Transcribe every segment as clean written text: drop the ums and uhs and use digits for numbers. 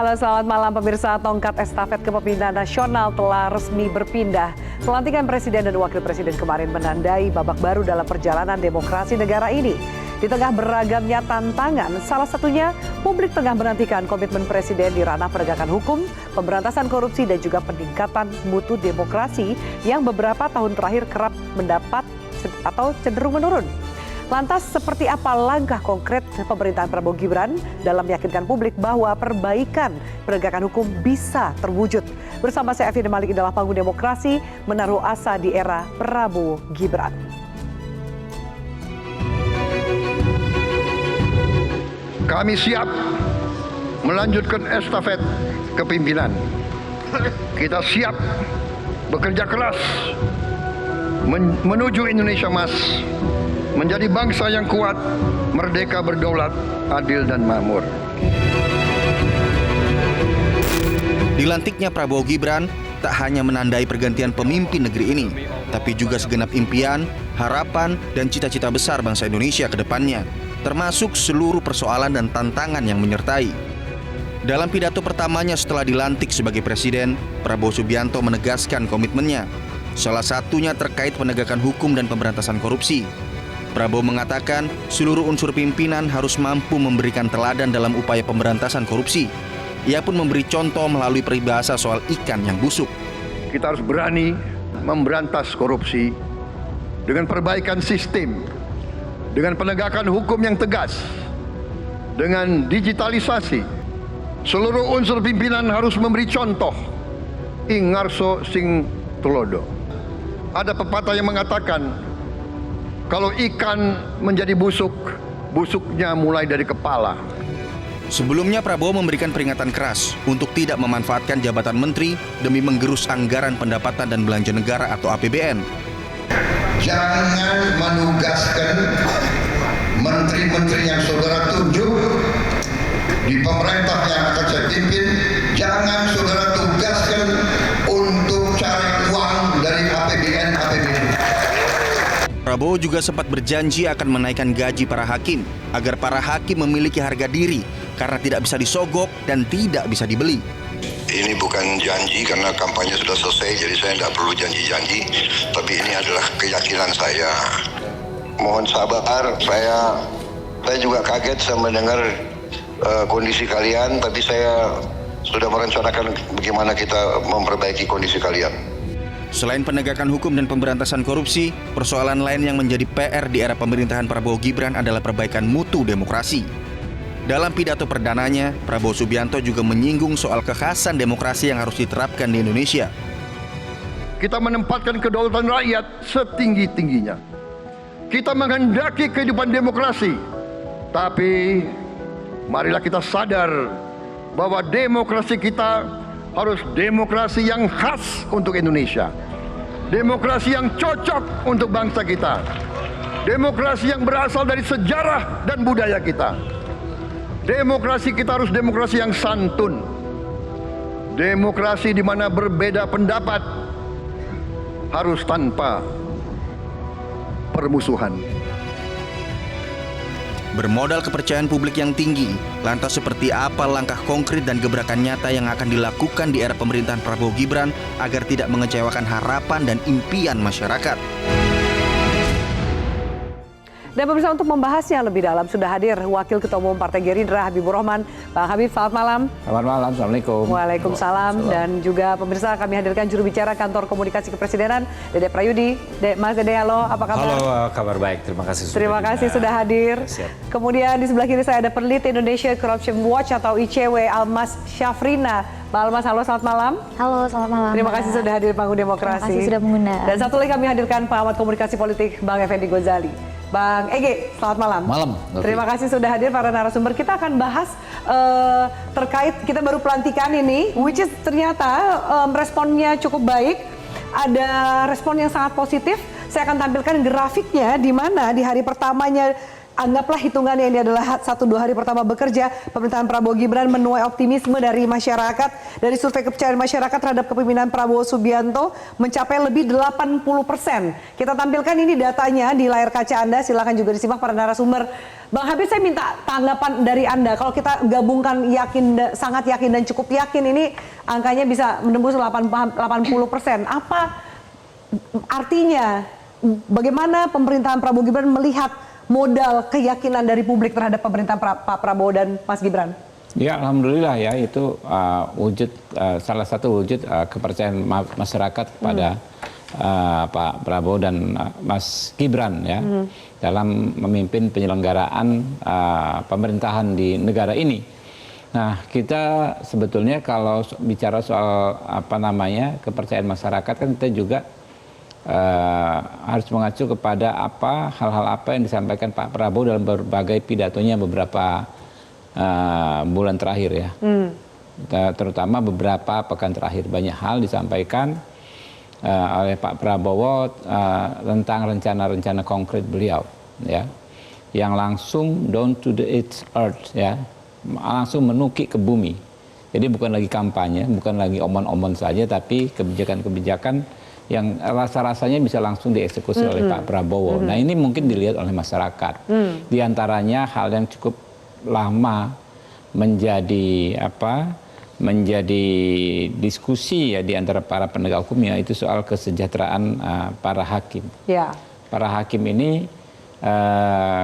Halo, selamat malam pemirsa. Tongkat estafet kepemimpinan nasional telah resmi berpindah. Pelantikan Presiden dan Wakil Presiden kemarin menandai babak baru dalam perjalanan demokrasi negara ini. Di tengah beragamnya tantangan, salah satunya publik tengah menantikan komitmen Presiden di ranah penegakan hukum, pemberantasan korupsi, dan juga peningkatan mutu demokrasi yang beberapa tahun terakhir kerap mendapat atau cenderung menurun. Lantas seperti apa langkah konkret pemerintahan Prabowo Gibran dalam meyakinkan publik bahwa perbaikan penegakan hukum bisa terwujud? Bersama saya Evi Malik dalam panggung demokrasi menaruh asa di era Prabowo Gibran. Kami siap melanjutkan estafet kepimpinan. Kita siap bekerja keras menuju Indonesia Emas, menjadi bangsa yang kuat, merdeka, berdaulat, adil, dan makmur. Dilantiknya Prabowo Gibran tak hanya menandai pergantian pemimpin negeri ini, tapi juga segenap impian, harapan, dan cita-cita besar bangsa Indonesia ke depannya, termasuk seluruh persoalan dan tantangan yang menyertai. Dalam pidato pertamanya setelah dilantik sebagai presiden, Prabowo Subianto menegaskan komitmennya, salah satunya terkait penegakan hukum dan pemberantasan korupsi. Prabowo mengatakan seluruh unsur pimpinan harus mampu memberikan teladan dalam upaya pemberantasan korupsi. Ia pun memberi contoh melalui peribahasa soal ikan yang busuk. Kita harus berani memberantas korupsi dengan perbaikan sistem, dengan penegakan hukum yang tegas, dengan digitalisasi. Seluruh unsur pimpinan harus memberi contoh. Ingarso sing tulodo. Ada pepatah yang mengatakan, kalau ikan menjadi busuk, busuknya mulai dari kepala. Sebelumnya Prabowo memberikan peringatan keras untuk tidak memanfaatkan jabatan menteri demi menggerus anggaran pendapatan dan belanja negara atau APBN. Jangan menugaskan menteri-menteri yang saudara tunjuk di pemerintah yang akan saya pimpin, jangan saudara tugaskan untuk cari uang dari APBN. Prabowo juga sempat berjanji akan menaikkan gaji para hakim agar para hakim memiliki harga diri karena tidak bisa disogok dan tidak bisa dibeli. Ini bukan janji karena kampanye sudah selesai, jadi saya tidak perlu janji-janji, tapi ini adalah keyakinan saya. Mohon sabar, saya juga kaget saya mendengar kondisi kalian, tapi saya sudah merencanakan bagaimana kita memperbaiki kondisi kalian. Selain penegakan hukum dan pemberantasan korupsi, persoalan lain yang menjadi PR di era pemerintahan Prabowo Gibran adalah perbaikan mutu demokrasi. Dalam pidato perdananya, Prabowo Subianto juga menyinggung soal kekhasan demokrasi yang harus diterapkan di Indonesia. Kita menempatkan kedaulatan rakyat setinggi-tingginya. Kita menghendaki kehidupan demokrasi. Tapi marilah kita sadar bahwa demokrasi kita harus demokrasi yang khas untuk Indonesia. Demokrasi yang cocok untuk bangsa kita. Demokrasi yang berasal dari sejarah dan budaya kita. Demokrasi kita harus demokrasi yang santun. Demokrasi di mana berbeda pendapat harus tanpa permusuhan. Bermodal kepercayaan publik yang tinggi, lantas seperti apa langkah konkret dan gebrakan nyata yang akan dilakukan di era pemerintahan Prabowo Gibran agar tidak mengecewakan harapan dan impian masyarakat? Dan pemirsa, untuk membahasnya lebih dalam sudah hadir Wakil Ketua Umum Partai Gerindra Habibur Rahman. Bang Habib, selamat malam. Selamat malam, Assalamualaikum. Waalaikumsalam. Dan juga pemirsa, kami hadirkan juru bicara Kantor Komunikasi Kepresidenan, Dede Prayudi. Mas Dede, halo, apa kabar? Halo, kabar baik. Terima kasih. Terima kasih sudah hadir. Siap. Kemudian di sebelah kiri saya ada peneliti Indonesia Corruption Watch atau ICW, Almas Syafrina. Mbak Almas, halo, selamat malam. Halo, selamat malam. Terima kasih sudah hadir di panggung demokrasi. Terima kasih sudah mengundang. Dan satu lagi kami hadirkan pengamat komunikasi politik Bang Effendi Ghazali. Bang Ege, selamat malam. Malam. Terima kasih sudah hadir para narasumber. Kita akan bahas terkait, kita baru pelantikan ini, which is ternyata responnya cukup baik. Ada respon yang sangat positif. Saya akan tampilkan grafiknya di mana di hari pertamanya anggaplah hitungannya ini adalah 1-2 hari pertama bekerja, pemerintahan Prabowo Gibran menuai optimisme dari masyarakat. Dari survei kepercayaan masyarakat terhadap kepemimpinan Prabowo Subianto mencapai lebih 80%. Kita tampilkan ini datanya di layar kaca Anda, silakan juga disimak para narasumber. Bang Habib, saya minta tanggapan dari Anda. Kalau kita gabungkan sangat yakin dan cukup yakin, ini angkanya bisa menembus 80%. Apa artinya? Bagaimana pemerintahan Prabowo Gibran melihat modal keyakinan dari publik terhadap pemerintahan Pak Prabowo dan Mas Gibran? Ya, alhamdulillah ya, itu salah satu wujud kepercayaan masyarakat kepada Pak Prabowo dan Mas Gibran ya dalam memimpin penyelenggaraan pemerintahan di negara ini. Nah, kita sebetulnya kalau bicara soal kepercayaan masyarakat, kan kita juga harus mengacu kepada hal-hal apa yang disampaikan Pak Prabowo dalam berbagai pidatonya beberapa bulan terakhir ya. Terutama beberapa pekan terakhir, banyak hal disampaikan oleh Pak Prabowo tentang rencana-rencana konkret beliau ya, yang langsung down to the earth ya, langsung menukik ke bumi. Jadi bukan lagi kampanye, bukan lagi omon-omon saja, tapi kebijakan-kebijakan yang rasa-rasanya bisa langsung dieksekusi oleh Pak Prabowo. Nah, ini mungkin dilihat oleh masyarakat. Di antaranya hal yang cukup lama menjadi diskusi ya di antara para penegak hukum, ya itu soal kesejahteraan para hakim. Ya. Para hakim ini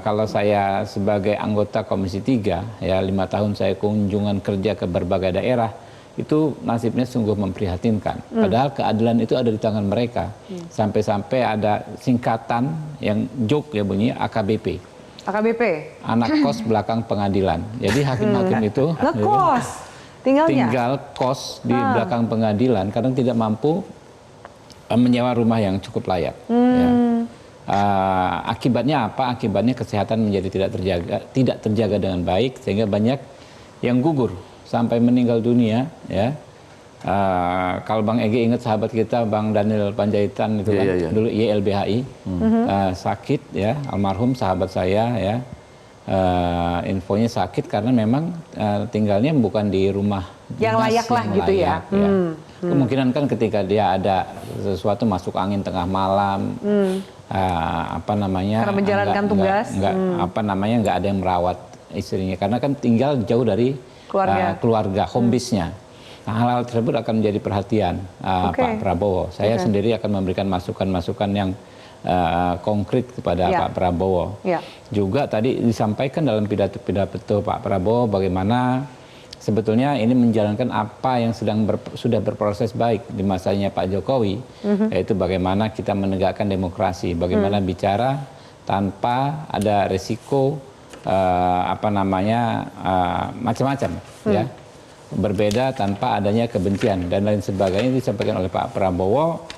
kalau saya sebagai anggota Komisi 3 ya, 5 tahun saya kunjungan kerja ke berbagai daerah, itu nasibnya sungguh memprihatinkan. Padahal keadilan itu ada di tangan mereka. Sampai-sampai ada singkatan yang joke ya bunyi AKBP. AKBP? Anak kos belakang pengadilan. Jadi hakim-hakim itu ngekos tinggal kos di belakang pengadilan karena tidak mampu menyewa rumah yang cukup layak. Ya. Akibatnya apa? Akibatnya kesehatan menjadi tidak terjaga dengan baik, sehingga banyak yang gugur sampai meninggal dunia ya. Kalau Bang Egi ingat sahabat kita Bang Daniel Panjaitan itu kan dulu YLBHI sakit ya, almarhum sahabat saya ya, infonya sakit karena memang tinggalnya bukan di rumah yang layak lah gitu ya. Kemungkinan kan ketika dia ada sesuatu masuk angin tengah malam, karena menjalankan tugas, nggak ada yang merawat istrinya karena kan tinggal jauh dari keluarga home base-nya. Nah, hal-hal tersebut akan menjadi perhatian Pak Prabowo. Saya sendiri akan memberikan masukan-masukan yang konkret kepada Pak Prabowo. Juga tadi disampaikan dalam pidato Pak Prabowo bagaimana sebetulnya ini menjalankan apa yang sudah berproses baik di masanya Pak Jokowi, yaitu bagaimana kita menegakkan demokrasi, bagaimana bicara tanpa ada resiko macam-macam ya, berbeda tanpa adanya kebencian dan lain sebagainya. Disampaikan oleh Pak Prabowo.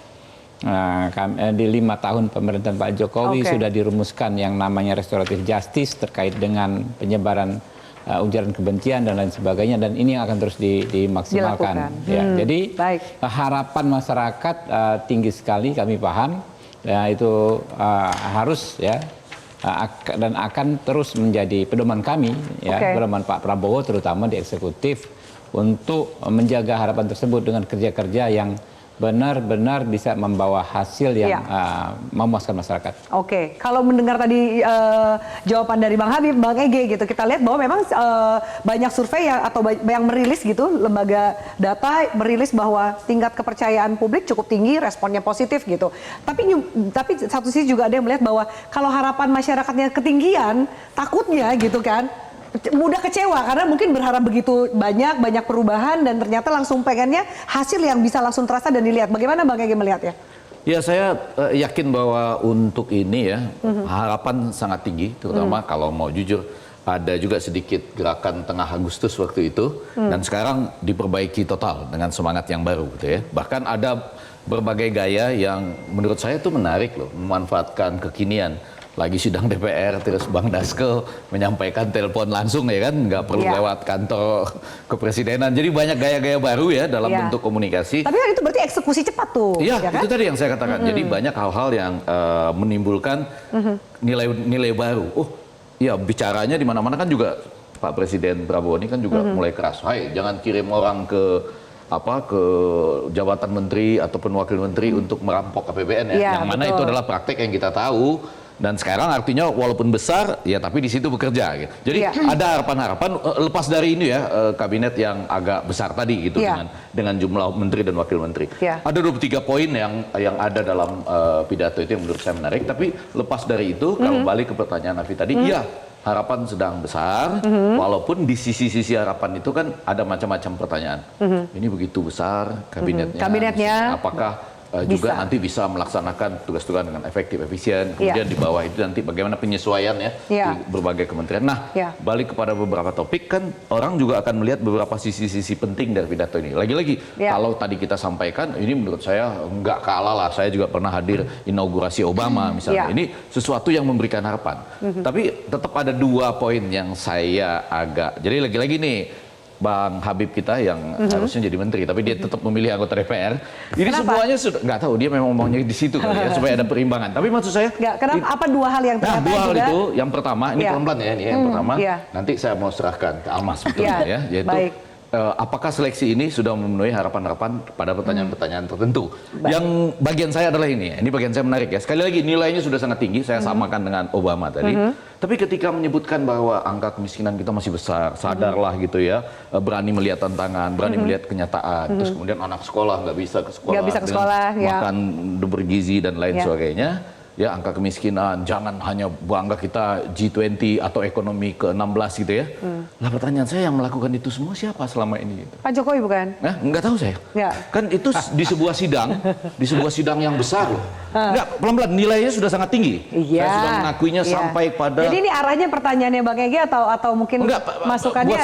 Di 5 tahun pemerintahan Pak Jokowi sudah dirumuskan yang namanya restoratif justice terkait dengan penyebaran ujaran kebencian dan lain sebagainya, dan ini akan terus dimaksimalkan ya. Jadi harapan masyarakat tinggi sekali, kami paham ya, itu harus ya, dan akan terus menjadi pedoman kami ya, pedoman Pak Prabowo terutama di eksekutif untuk menjaga harapan tersebut dengan kerja-kerja yang benar-benar bisa membawa hasil yang memuaskan masyarakat. Oke, kalau mendengar tadi jawaban dari Bang Habib, Bang Ege gitu, kita lihat bahwa memang banyak survei yang merilis gitu, lembaga data merilis bahwa tingkat kepercayaan publik cukup tinggi, responnya positif gitu. Tapi satu sisi juga ada yang melihat bahwa kalau harapan masyarakatnya ketinggian, takutnya gitu kan, mudah kecewa karena mungkin berharap begitu banyak perubahan dan ternyata langsung pengennya hasil yang bisa langsung terasa dan dilihat. Bagaimana Bang Ege melihatnya? Ya, saya yakin bahwa untuk ini ya harapan sangat tinggi, terutama kalau mau jujur ada juga sedikit gerakan tengah Agustus waktu itu dan sekarang diperbaiki total dengan semangat yang baru gitu ya. Bahkan ada berbagai gaya yang menurut saya itu menarik loh, memanfaatkan kekinian. Lagi sidang DPR, terus Bang Dasko menyampaikan telepon langsung ya kan, nggak perlu lewat kantor kepresidenan. Jadi banyak gaya-gaya baru ya dalam bentuk komunikasi. Tapi kan itu berarti eksekusi cepat tuh. Iya, ya kan? itu tadi yang saya katakan. Jadi banyak hal-hal yang menimbulkan nilai baru. Oh, ya bicaranya di mana-mana kan juga Pak Presiden Prabowo ini kan juga mulai keras. Hai, jangan kirim orang ke jabatan menteri ataupun wakil menteri untuk merampok APBN ya. Iya, Yang mana betul. itu adalah praktek yang kita tahu. Dan sekarang artinya walaupun besar, ya tapi di situ bekerja. Gitu. Jadi Iya. ada harapan-harapan lepas dari ini ya kabinet yang agak besar tadi gitu Iya. dengan jumlah menteri dan wakil menteri. Iya. Ada 23 poin yang ada dalam pidato itu yang menurut saya menarik. Tapi lepas dari itu, kalau balik ke pertanyaan Afi tadi, iya harapan sedang besar. Walaupun di sisi-sisi harapan itu kan ada macam-macam pertanyaan. Ini begitu besar kabinetnya, apakah juga nanti bisa melaksanakan tugas-tugas dengan efektif, efisien. Kemudian di bawah itu nanti bagaimana penyesuaian ya di berbagai kementerian. Nah, balik kepada beberapa topik kan orang juga akan melihat beberapa sisi-sisi penting dari pidato ini. Lagi-lagi kalau tadi kita sampaikan ini menurut saya nggak kalah lah. Saya juga pernah hadir inaugurasi Obama misalnya. Ini sesuatu yang memberikan harapan. Tapi tetap ada 2 poin yang saya jadi lagi-lagi nih Bang Habib kita yang harusnya jadi menteri, tapi dia tetap memilih anggota DPR. Ini semuanya sudah nggak tahu, dia memang maunya di situ kali ya supaya ada perimbangan. Tapi maksud saya, Kenapa? Apa 2 hal yang ternyata 2 hal juga? itu, yang pertama ini pelan-pelan ya, ini yang pertama. Nanti saya mau serahkan ke Almas betulnya ya, yaitu baik. Apakah seleksi ini sudah memenuhi harapan-harapan pada pertanyaan-pertanyaan tertentu. Yang bagian saya adalah ini bagian saya menarik ya. Sekali lagi nilainya sudah sangat tinggi, saya samakan dengan Obama tadi. Tapi ketika menyebutkan bahwa angka kemiskinan kita masih besar, sadarlah gitu ya, berani melihat tantangan, berani melihat kenyataan. Terus kemudian anak sekolah nggak bisa ke sekolah, makan bergizi dan lain sebagainya. Ya, angka kemiskinan, jangan hanya bangga kita G20 atau ekonomi ke-16 gitu ya. Nah, pertanyaan saya yang melakukan itu semua siapa selama ini? Gitu. Pak Jokowi bukan? Nah, nggak tahu saya. Kan itu di sebuah sidang yang besar loh. Nggak, pelan-pelan nilainya sudah sangat tinggi. Saya sudah mengakuinya sampai pada. Jadi ini arahnya pertanyaannya Bang Egi atau mungkin masukannya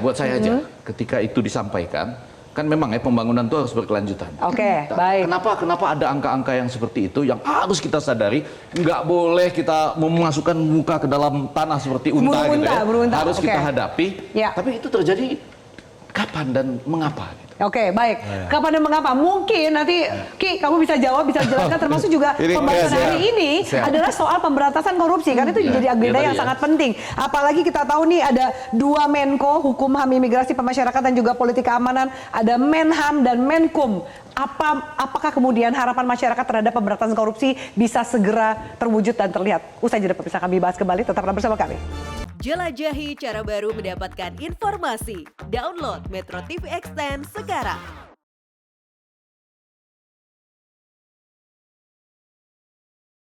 buat saya aja. Ketika itu disampaikan, kan memang ya pembangunan itu harus berkelanjutan. Oke, baik. Kenapa ada angka-angka yang seperti itu yang harus kita sadari, nggak boleh kita memasukkan muka ke dalam tanah seperti unta gitu ya. Harus kita hadapi. Tapi itu terjadi kapan dan mengapa? Gitu. Oke, baik. Kapan dan mengapa? Mungkin nanti Ki, kamu bisa jawab, bisa jelaskan termasuk juga pembahasan hari ini adalah soal pemberantasan korupsi. Karena itu jadi agenda yang sangat penting. Apalagi kita tahu nih ada 2 Menko, Hukum HAM Imigrasi Pemasyarakatan dan juga Politik Keamanan, ada Menham dan Menkum. Apakah kemudian harapan masyarakat terhadap pemberantasan korupsi bisa segera terwujud dan terlihat? Usai jeda pemirsa, kami bahas kembali, tetaplah bersama kami. Jelajahi cara baru mendapatkan informasi. Download Metro TV Extend sekarang.